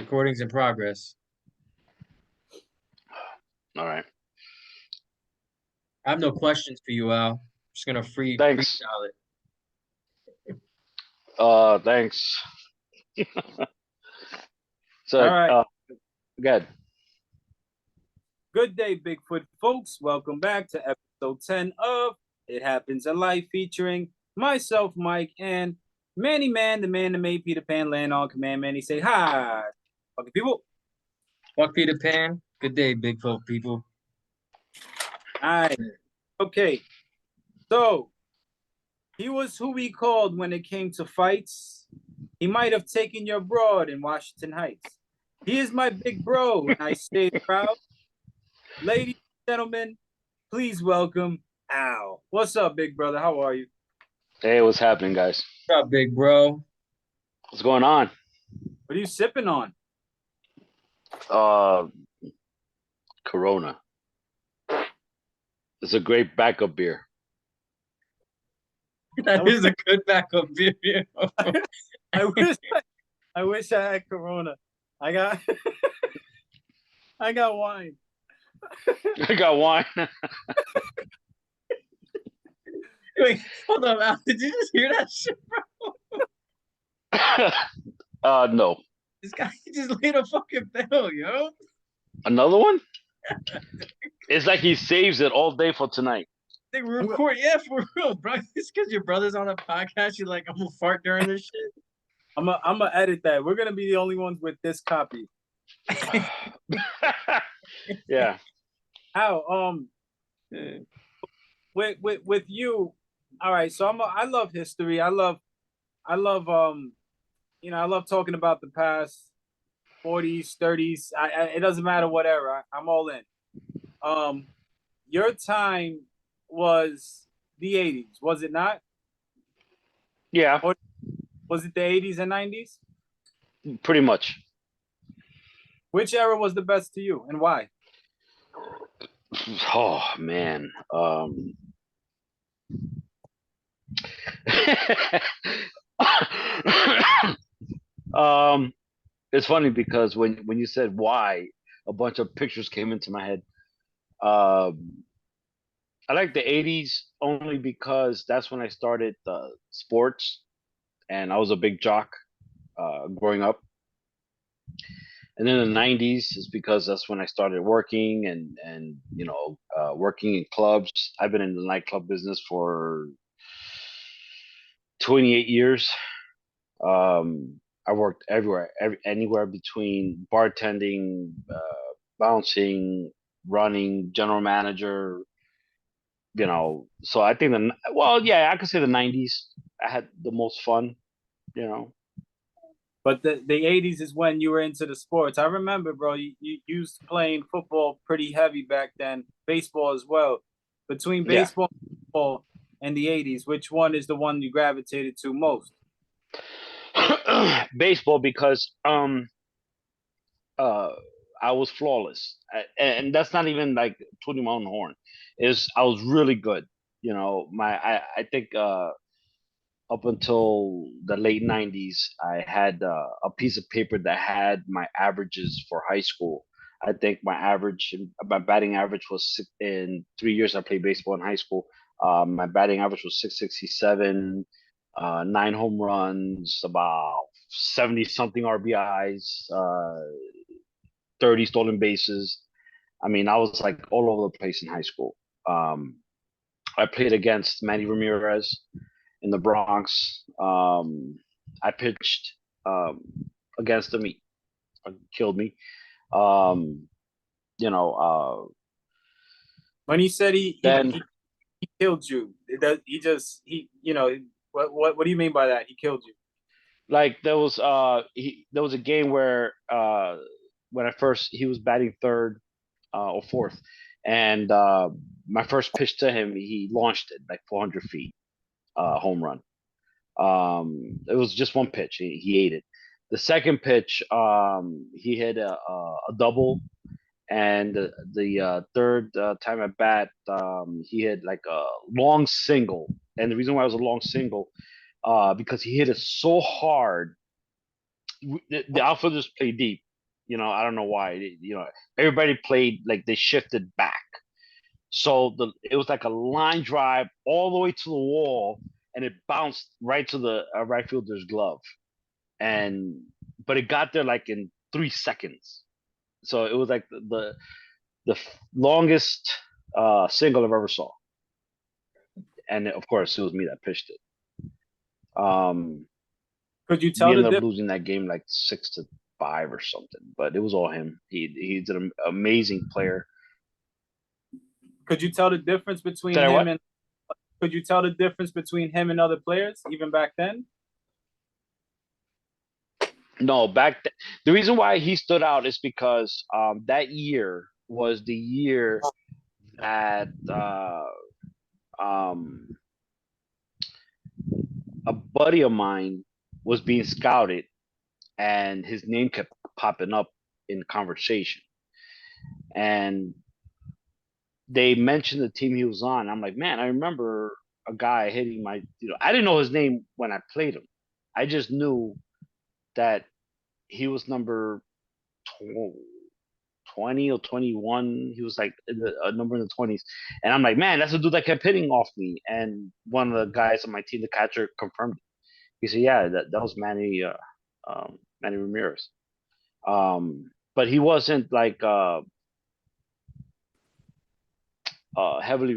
Recordings in progress. All right. I have no questions for you, Al. Just gonna Thanks. freestyle it. Thanks. All So, right. good. Good day, Bigfoot folks. Welcome back to episode 10 of It Happens in Life, featuring myself, Mike, and Manny Man, the man that made Peter Pan land on command. Manny, say hi, fucking people. Fuck Peter Pan. Good day, big folk people. All right. Okay. So, he was who we called when it came to fights. He might have taken your broad in Washington Heights. He is my big bro, and I stay proud. Ladies and gentlemen, please welcome Al. What's up, big brother? How are you? Hey, what's happening, guys? What's up, big bro? What's going on? What are you sipping on? Corona. It's a great backup beer. That is a good backup beer. I wish I had Corona. I got I got wine. I got wine. Wait, hold on, Al. Did you just hear that shit? No. This guy just laid a fucking pill, yo. Another one? It's like he saves it all day for tonight. They record, yeah, for real, bro. It's because your brother's on a podcast. You're like, I'm gonna fart during this shit. I'm gonna edit that. We're gonna be the only ones with this copy. Yeah. How with you, all right. So I love history. I love I love talking about the past 40s, 30s. It doesn't matter what era. I'm all in. Your time was the 80s, was it not? Yeah, Or was it the 80s and 90s? pretty much. Which era was the best to you and why? Oh, man. um, it's funny because when you said why, a bunch of pictures came into my head. Um, I like the '80s only because that's when I started sports, and I was a big jock growing up. And then the '90s is because that's when I started working and working in clubs. I've been in the nightclub business for 28 years. I worked everywhere, anywhere between bartending, bouncing, running, general manager. So I think yeah, I could say the '90s. I had the most fun. You know, But the 80s is when you were into the sports. I remember, bro, you used playing football pretty heavy back then, baseball as well. Between yeah. baseball and football and the 80s, which one is the one you gravitated to most? Baseball because uh I was flawless, and that's not even like tooting my own horn. Is I was really good. I think up until the late '90s, I had a piece of paper that had my averages for high school. I think my batting average was in 3 years I played baseball in high school. My batting average was 667, 9 home runs, about 70 something RBIs, 30 stolen bases. I mean, I was like all over the place in high school. Um, I played against Manny Ramirez in the Bronx. I pitched um, against him. He killed me. Um, you know, When he said then he killed you, what do you mean by that? He killed you. like there was a game where when I first he was batting third or fourth, and my first pitch to him, he launched it like 400 feet, home run. It was just one pitch. He ate it. The second pitch, he hit a double, and the third time at bat, he hit like a long single. And the reason why it was a long single, because he hit it so hard, the outfielders play deep. I don't know why. Everybody played like they shifted back. So it was like a line drive all the way to the wall, and it bounced right to the right fielder's glove, and but it got there like in 3 seconds. So it was like the longest single I've ever saw, and of course it was me that pitched it. Could you We tell the ended up difference? losing that game like 6-5 or something, but it was all him. He's an amazing player. Could you tell the difference between Did I him what? and? Could you tell the difference between him and other players even back then? No, the reason why he stood out is because that year was the year that um, a buddy of mine was being scouted, and his name kept popping up in conversation. And they mentioned the team he was on. I'm like, man, I remember a guy hitting my. I didn't know his name when I played him. I just knew that he was number 20 or 21. He was like a number in the 20s. And I'm like, man, that's the dude that kept hitting off me. And one of the guys on my team, the catcher, confirmed it. He said, yeah, that was Manny Ramirez. But he wasn't like heavily